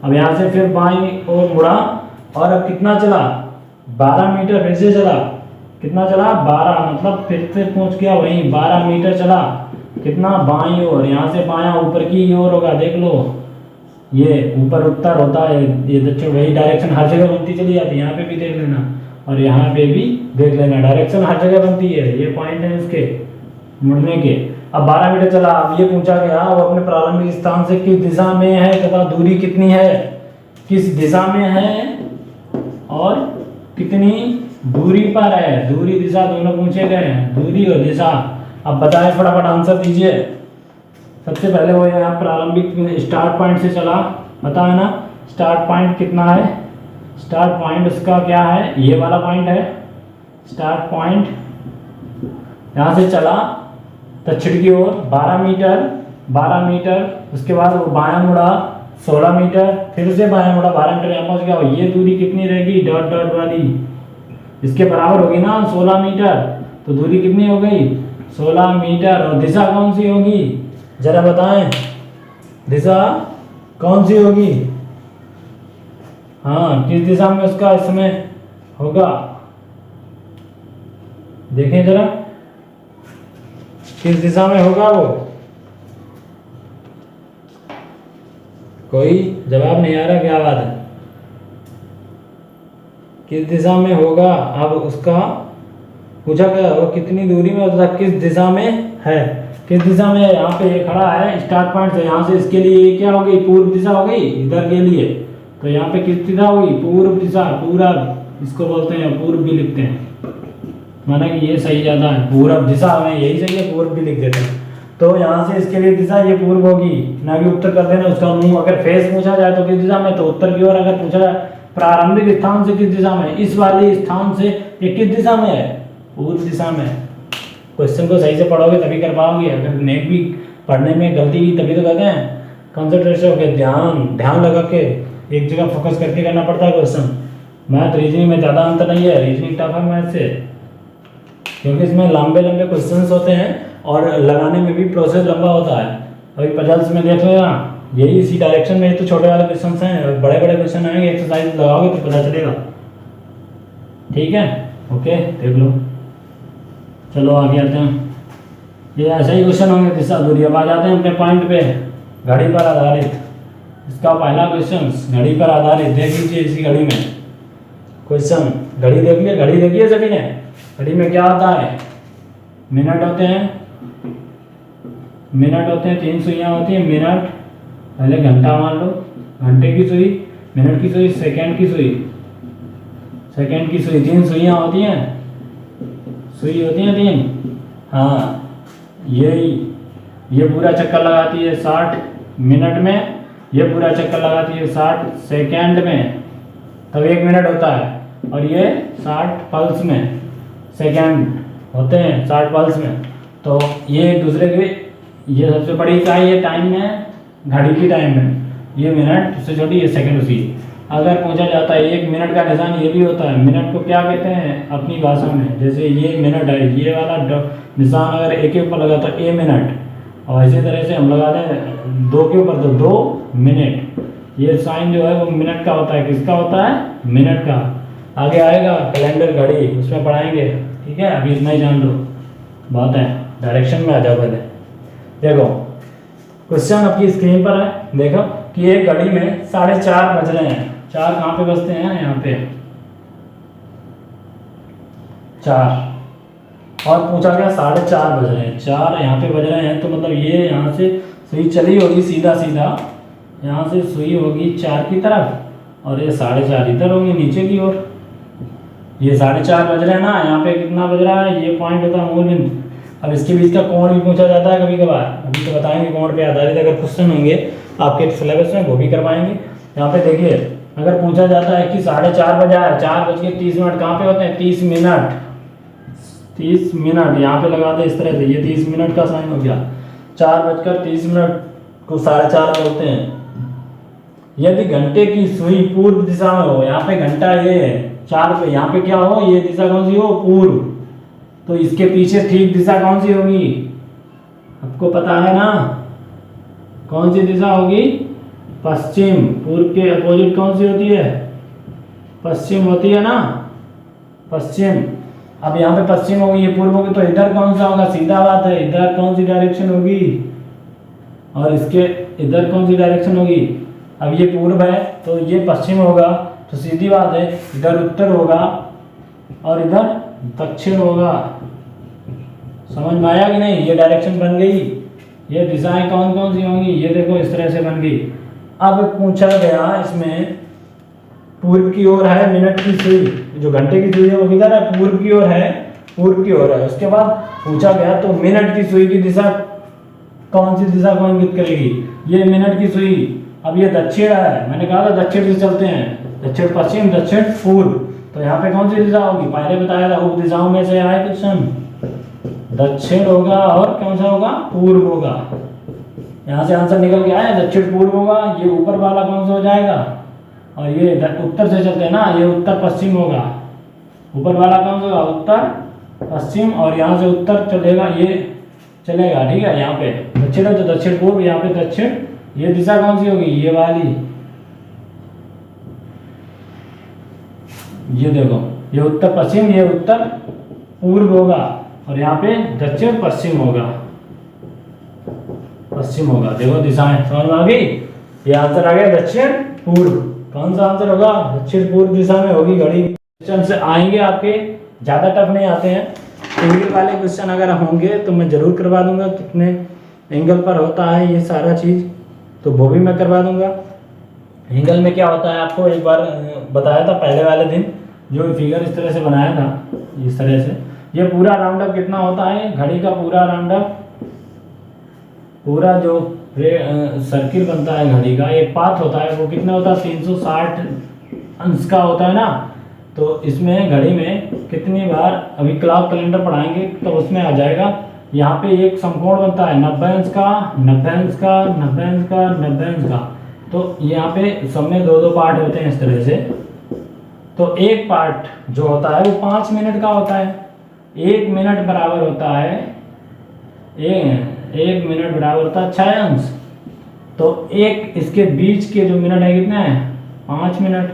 [SPEAKER 1] अब यहाँ से फिर बाईं ओर मुड़ा और अब कितना चला, 12 मीटर फिर से चला, कितना चला, 12, मतलब फिर से पहुँच गया वहीं, 12 मीटर चला, कितना, बाईं ओर। यहाँ से बायां ऊपर की ओर होगा, देख लो, ये ऊपर उत्तर होता है, ये दक्षिण, वही डायरेक्शन हर जगह बनती चली जाती है। यहाँ पे भी देख लेना और यहाँ पे भी देख लेना, डायरेक्शन हर जगह बनती है। ये पॉइंट है इसके मुड़ने के। अब 12 मीटर चला, अब ये पूछा गया वो अपने प्रारंभिक स्थान से किस दिशा में है तथा दूरी कितनी है, किस दिशा में है और कितनी दूरी पर है, दूरी दिशा दोनों पूछे गए हैं, दूरी और दिशा। अब बताएं, फटाफट आंसर दीजिए। सबसे पहले वो यहाँ प्रारंभिक स्टार्ट पॉइंट से चला, बताया ना, स्टार्ट पॉइंट कितना है, स्टार्ट पॉइंट उसका क्या है, ये वाला पॉइंट है स्टार्ट पॉइंट। यहाँ से चला दक्षिण की ओर 12 मीटर, उसके बाद वो बायां मुड़ा 16 मीटर, फिर से बायां मुड़ा 12 मीटर, यहाँ पहुँच गया। ये दूरी कितनी रहेगी, डॉट डॉट वाली, इसके बराबर होगी ना 16 मीटर, तो दूरी कितनी हो गई, 16 मीटर। और दिशा कौन सी होगी, जरा बताएं, दिशा कौन सी होगी, हाँ, किस दिशा में उसका इस समय होगा, देखें जरा, किस दिशा में होगा वो, कोई जवाब नहीं आ रहा, क्या बात है, किस दिशा में होगा। अब उसका पूछा गया वो कितनी दूरी में होता, किस दिशा में है, किस दिशा में है। यहाँ पे ये खड़ा है स्टार्ट पॉइंट से, यहाँ से इसके लिए क्या हो गई, पूर्व दिशा हो गई इधर के लिए, तो यहाँ पे किस दिशा होगी, पूर्व दिशा, पूरब इसको बोलते हैं, पूर्व भी लिखते हैं, माना कि ये सही ज़्यादा है, पूरब दिशा हमें यही सही है, पूर्व भी लिख देते हैं। तो यहाँ से इसके लिए दिशा ये पूर्व होगी, ना कि उत्तर कर देना उसका मुंह। अगर फेस पूछा जाए तो किस दिशा में, तो उत्तर की ओर। अगर पूछा जाए प्रारंभिक स्थान से किस दिशा में, इस वाले स्थान से ये किस दिशा में है, पूर्व दिशा में। क्वेश्चन को सही से पढ़ोगे तभी कर पाओगे, अगर नेक भी पढ़ने में गलती की तभी तो कहते हैं कंसंट्रेशन होकर, ध्यान लगा के एक जगह फोकस करके करना पड़ता है क्वेश्चन। मैथ रीजनिंग में ज़्यादा अंतर नहीं है, रीजनिंग टफ है मैथ से, क्योंकि इसमें लंबे क्वेश्चंस होते हैं और लगाने में भी प्रोसेस लंबा होता है। अभी पजल्स में देख लेना, यही इसी डायरेक्शन में, तो छोटे वाले क्वेश्चन हैं, बड़े क्वेश्चन आएंगे, एक्सरसाइज लगाओगे तो पता चलेगा, ठीक है, ओके, देख लो। चलो आगे आते हैं, ये ऐसा ही क्वेश्चन होंगे, दिशा दूरी। अब आ जाते हैं अपने पॉइंट पे, घड़ी पर आधारित। इसका पहला क्वेश्चन घड़ी पर आधारित, देख लीजिए इसी घड़ी में क्वेश्चन, घड़ी देख लिया, घड़ी देखिए सभी ने, घड़ी में क्या होता है, मिनट होते हैं, 3 सुइयाँ होती हैं, मिनट, पहले घंटा मान लो, घंटे की सुई, मिनट की सुई, सेकंड की सुई, 3 सुइयाँ होती हैं, सुई होती हैं 3, हाँ, ये पूरा चक्कर लगाती है 60 मिनट में, ये पूरा चक्कर लगाती है 60 सेकंड में, तब 1 मिनट होता है। और ये 60 पल्स में सेकंड होते हैं, 60 पल्स में। तो ये एक दूसरे के, ये सबसे बड़ी इकाई है टाइम में, घड़ी की टाइम में, ये मिनट उससे छोटी, ये सेकंड उसी। अगर पूछा जाता है 1 मिनट का निशान ये भी होता है, मिनट को क्या कहते हैं अपनी भाषा में, जैसे ये मिनट है, ये वाला निशान अगर एक के ऊपर लगा तो ए मिनट, और इसी तरह से हम लगा दें 2 के ऊपर तो 2 मिनट। ये साइन जो है वो मिनट का होता है, किसका होता है, मिनट का। आगे आएगा कैलेंडर घड़ी, उसमें पढ़ाएंगे, ठीक है। अभी इतना ही जान लो, बहुत है। डायरेक्शन में आ जाओ पहले। देखो क्वेश्चन आपकी स्क्रीन पर है, देखो कि एक घड़ी में 4:30 बज रहे हैं। 4 कहाँ पे बजते हैं, यहाँ पे 4, और पूछा गया 4:30 बज रहे हैं। 4 यहाँ पे बज रहे हैं, तो मतलब ये यहाँ से सुई चली होगी सीधा सीधा, यहाँ से सुई होगी 4 की तरफ, और ये 4:30 इधर होगी नीचे की ओर। ये 4:30 बज रहे हैं ना, यहाँ पे कितना बज रहा है, ये पॉइंट होता है मूल बिंदु। अब इसके बीच का कोण भी पूछा जाता है कभी कभार, अभी तो बताएंगे कोण पे आधारित अगर क्वेश्चन होंगे आपके सिलेबस में वो भी करवाएंगे। यहाँ पे देखिए अगर पूछा जाता है कि 4:30 बजा है, 4:30 कहाँ पे होते हैं, 30 मिनट, 30 मिनट यहाँ पे लगा दे इस तरह से, ये 30 मिनट का साइन हो गया। 4:30 को 4:30 बोलते हैं। यदि घंटे की सुई पूर्व दिशा में हो, यहाँ पे घंटा ये है 4 पे, यहाँ पे क्या हो, ये दिशा कौन सी हो, पूर्व, तो इसके पीछे ठीक दिशा कौन सी होगी, आपको पता है ना, कौन सी दिशा होगी, पश्चिम। पूर्व के अपोजिट कौन सी होती है, पश्चिम होती है ना, पश्चिम। अब यहाँ पे पश्चिम होगी, ये पूर्व होगी, तो इधर कौन सा होगा, सीधा बात है, इधर कौन सी डायरेक्शन होगी, और इसके इधर कौन सी डायरेक्शन होगी। अब ये पूर्व है तो ये पश्चिम होगा, तो सीधी बात है इधर उत्तर होगा और इधर दक्षिण होगा। समझ में आया कि नहीं, ये डायरेक्शन बन गई। ये दिशाएं कौन कौन सी होंगी, ये देखो इस तरह से बन गई। अब पूछा गया इसमें पूर्व की ओर है मिनट की सुई, जो घंटे की सुई है वो किधर है, पूर्व की ओर है, पूर्व की ओर है। उसके बाद पूछा गया तो मिनट की सुई की दिशा कौन सी दिशा को इंगित करेगी, ये मिनट की सुई। अब ये दक्षिण है, मैंने कहा था दक्षिण से चलते हैं, दक्षिण पश्चिम दक्षिण पूर्व, तो यहाँ पे कौन सी दिशा होगी, पहले बताया था उप दिशाओं में से आए क्वेश्चन, दक्षिण होगा और कौन सा होगा, पूर्व होगा। यहाँ से आंसर निकल के आया दक्षिण पूर्व होगा। ये ऊपर वाला कौन सा हो जाएगा, और ये उत्तर से चलते हैं ना, ये उत्तर पश्चिम होगा। ऊपर वाला कौन सा होगा, उत्तर पश्चिम, और यहाँ से उत्तर चलेगा, ये चलेगा, ठीक है। यहाँ पे दक्षिण है तो दक्षिण पूर्व, यहाँ पे दक्षिण, ये दिशा कौन सी होगी, ये वाली, ये देखो, ये उत्तर पश्चिम, ये उत्तर पूर्व होगा, और यहाँ पे दक्षिण पश्चिम होगा, पश्चिम होगा। देखो दिशाएं समझ में आ गई। ये आंसर आ गया दक्षिण पूर्व। कौन सा आंसर होगा, दक्षिण पूर्व दिशा में होगी घड़ी। क्वेश्चन से आएंगे आपके, ज्यादा टफ नहीं आते हैं। एंगल वाले क्वेश्चन अगर होंगे तो मैं जरूर करवा दूंगा, कितने एंगल पर होता है ये सारा चीज, तो वो भी मैं करवा दूंगा। एंगल में क्या होता है आपको एक बार बताया था पहले वाले दिन, जो फिगर इस तरह से बनाया था, इस तरह से। ये पूरा राउंड अप कितना होता है, घड़ी का पूरा राउंड अप, पूरा जो सर्किल बनता है घड़ी का, एक पाथ होता है, वो कितना होता है, 360 अंश का होता है ना। तो इसमें घड़ी में कितनी बार, अभी क्लॉक कैलेंडर पढ़ाएंगे तो उसमें आ जाएगा। यहाँ पे एक समकोण बनता है 90 अंश का, 90 अंश का, 90 अंश का, 90 अंश का। तो यहाँ पे सब में 2-2 पार्ट होते हैं इस तरह से। तो एक पार्ट जो होता है वो 5 मिनट का होता है। 1 मिनट बराबर होता है, 1 मिनट बराबर होता है 6 अंश। तो एक इसके बीच के जो मिनट है कितने हैं, 5 मिनट,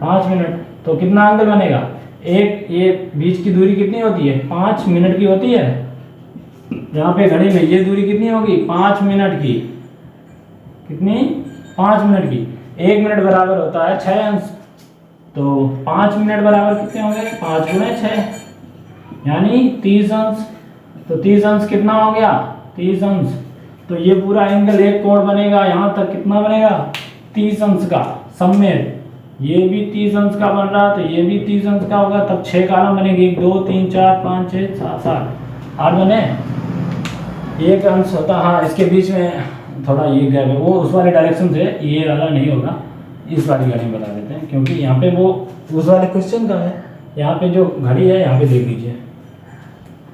[SPEAKER 1] 5 मिनट। तो कितना एंगल बनेगा, एक ये बीच की दूरी कितनी होती है, 5 मिनट की होती है। यहाँ पे घड़ी में ये दूरी कितनी होगी, 5 मिनट की, कितनी, 5 मिनट की। 1 मिनट बराबर होता है 6 अंश। तो 5 मिनट बराबर कितने होंगे, 5 गुणे 6 यानी 30 अंश। तो 30 अंश कितना हो गया, 30 अंश। तो ये पूरा एंगल एक कोण बनेगा, यहाँ तक कितना बनेगा, 30 अंश का समेत। ये भी 30 अंश का बन रहा, तो ये भी 30 अंश का होगा। तब 6 कॉलम बनेगी, 1 2 3 4 5 6 7 8 8 बने। एक अंश होता, हाँ इसके बीच में थोड़ा ये गैप है, वो उस वाले डायरेक्शन से, ये वाला नहीं होगा, इस वाली घड़ी में बता देते हैं, क्योंकि यहाँ पे वो उस वाले क्वेश्चन का है। यहाँ पे जो घड़ी है यहाँ पे देख लीजिए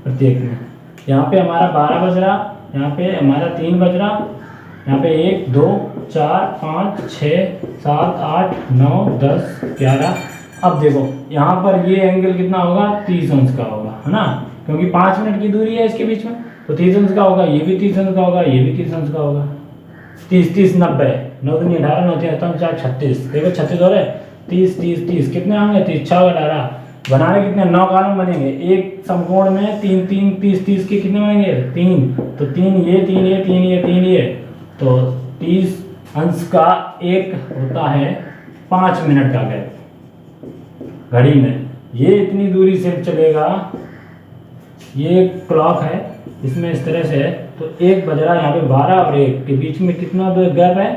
[SPEAKER 1] प्रत्येक में, यहाँ पे हमारा 12 बज रहा, यहाँ पे हमारा 3 बज रहा, यहाँ पे 1 2 4 5 6 7 8 9 10 11। अब देखो यहाँ पर ये एंगल कितना होगा, 30 अंश का होगा, है ना, क्योंकि 5 मिनट की दूरी है इसके बीच में, तो 30 अंश का होगा, ये भी 30 अंश का होगा, ये भी 30 अंश का होगा। 30 30 90, 9 दूनी 18, 9 तीन 4 36, देखो 36 हो रहे, 30 30 30 कितने होंगे, 30 6 18, बनाने कितने 9 कॉलम बनेंगे, एक समकोण में 3 3 30 30 के कितने बनेंगे 3, तो 3 ये 3 ये 3 ये 3 ये, तो 30 अंश का एक होता है 5 मिनट का गैप घड़ी में। ये इतनी दूरी से चलेगा, ये क्लॉक है इसमें इस तरह से है, तो 1 बज रहा है यहाँ पे, 12 और 1 के बीच में कितना गैप है,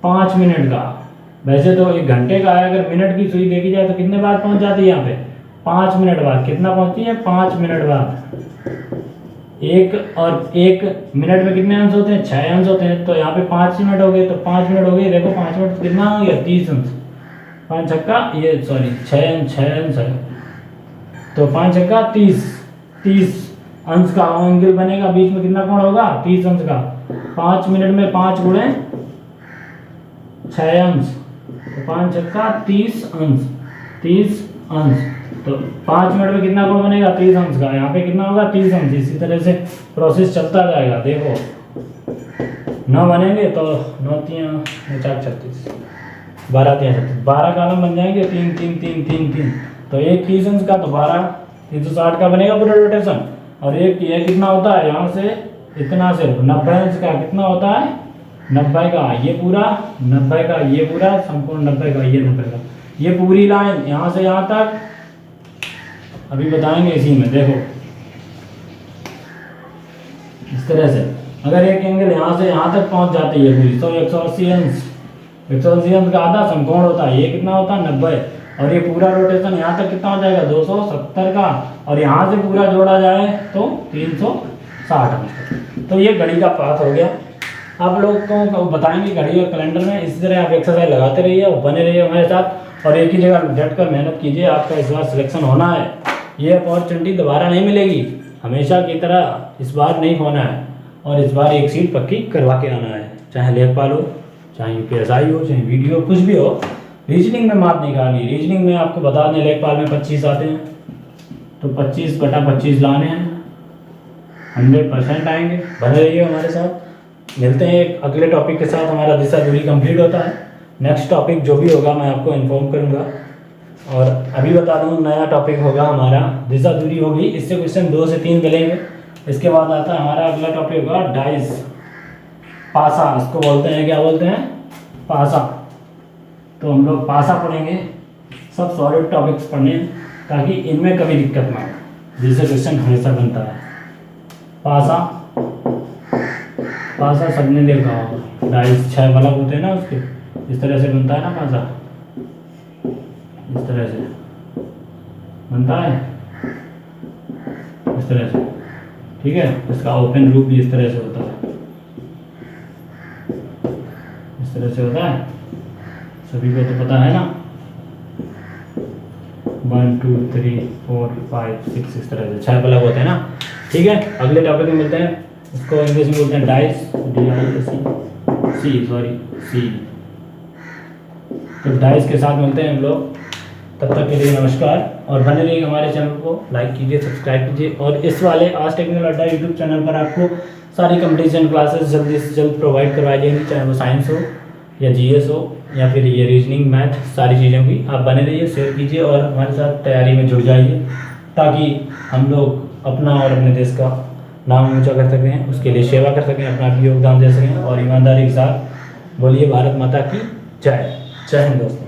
[SPEAKER 1] 5 मिनट का। वैसे तो 1 घंटे का है, अगर मिनट की सुई देखी जाए तो कितने बाद पहुंच जाती है यहाँ पे, 5 मिनट बाद। कितना पहुंचती है, 5 मिनट बाद। 1 और 1 मिनट में कितने अंश होते हैं, 6 अंश होते हैं, तो यहाँ पे 5 मिनट हो गए, तो 5 मिनट हो गए, देखो 5 मिनट कितना हो गया, 30 अंश, 5 छक्का ये सॉरी 6 अंश है, तो 5 छक्का 30 अंश का एंगल बनेगा, बीच में कितना कोण होगा, 30 अंश का। 5 मिनट में 5 गुणे 6 अंश, तो 5 छक्का 30 अंश, 30 अंश, तो 5 मिनट में कितना कोण बनेगा, 30 अंश का। यहाँ पे कितना होगा, 30 अंश। इसी तरह से प्रोसेस चलता जाएगा। देखो 9 बनेंगे तो 9 3 4 36, 12 3 36, 12 कॉलम बन जाएंगे, 3 3 3 3 3, तो एक 30 अंश का, तो 12 360 का बनेगा पूरा रोटेशन। और एक ये कितना होता है, यहाँ से इतना सिर्फ 90 अंश का कितना होता है, 90 का ये पूरा, 90 का ये पूरा, संपूर्ण 90 का ये, 90 का ये पूरी लाइन यहाँ से यहाँ तक। अभी बताएंगे इसी में, देखो इस तरह से अगर एक एंगल यहाँ से यहाँ तक पहुँच जाती है पूरी, तो 180 अंश, 180 अंश का आधा समकोण होता है, ये कितना होता है 90, और ये पूरा रोटेशन यहाँ तक कितना हो जाएगा 270 का, और यहाँ से पूरा जोड़ा जाए तो 360 अंश। तो ये घड़ी का पाठ हो गया। आप लोग को बताएंगे घड़ी और कैलेंडर में। इसी तरह आप एक्सरसाइज लगाते रहिए और बने रहिए हमारे साथ, और एक ही जगह डट कर मेहनत कीजिए। आपका इस बार सिलेक्शन होना है, ये अपॉर्चुनिटी दोबारा नहीं मिलेगी, हमेशा की तरह इस बार नहीं होना है, और इस बार एक सीट पक्की करवा के आना है, चाहे लेखपाल हो, चाहे UPSI हो, चाहे वीडियो, कुछ भी हो। रीजनिंग में मात नहीं खानी। रीजनिंग में आपको बता दें, लेखपाल में 25 आते हैं, तो 25/25 लाने हैं, 100% आएंगे। बने रहिए हमारे साथ। मिलते हैं एक अगले टॉपिक के साथ। हमारा दिशा दूरी कंप्लीट होता है। नेक्स्ट टॉपिक जो भी होगा मैं आपको इन्फॉर्म करूँगा। और अभी बता दूँ, नया टॉपिक होगा हमारा दिशा दूरी होगी, इससे क्वेश्चन 2 से 3 मिलेंगे। इसके बाद आता है हमारा अगला टॉपिक होगा डाइस, पासा, इसको बोलते हैं, क्या बोलते हैं, पासा। तो हम लोग पासा पढ़ेंगे, सब सॉलिड टॉपिक्स पढ़ने हैं, ताकि इनमें कभी दिक्कत ना हो, जिससे क्वेश्चन हमेशा बनता है। पासा, पासा सबने देखा होगा, डाइस 6 बल्ब होते हैं ना उसके, इस तरह से बनता है ना पासा, इस तरह से बनता है, इस तरह से, ठीक है। इसका ओपन रूप भी इस तरह से होता है, इस तरह से होता है, सभी को तो पता है ना। 1 2 3 4 5 6 इस तरह से 6 बल्ब होते हैं ना, ठीक है। अगले टॉपिक में मिलते हैं, इसको इंग्लिश में बोलते हैं डाइस, DIC, सी। तो डाइस के साथ मिलते हैं हम लोग। तब तक के लिए नमस्कार, और बने रहिए हमारे चैनल को लाइक कीजिए, सब्सक्राइब कीजिए। और इस वाले आज टेक्निकल अड्डा यूट्यूब चैनल पर आपको सारी कंपटीशन क्लासेस जल्दी से जल्द प्रोवाइड करवाई जाएंगी, चाहे वो साइंस हो या GS हो या फिर ये रीजनिंग, मैथ, सारी चीज़ों की। आप बने रहिए, शेयर कीजिए और हमारे साथ तैयारी में जुड़ जाइए, ताकि हम लोग अपना और अपने देश का नाम ऊंचा कर सकें, उसके लिए सेवा कर सकें, अपना भी योगदान दे सकें, और ईमानदारी के साथ बोलिए भारत माता की जय। जय हिंद दोस्तों।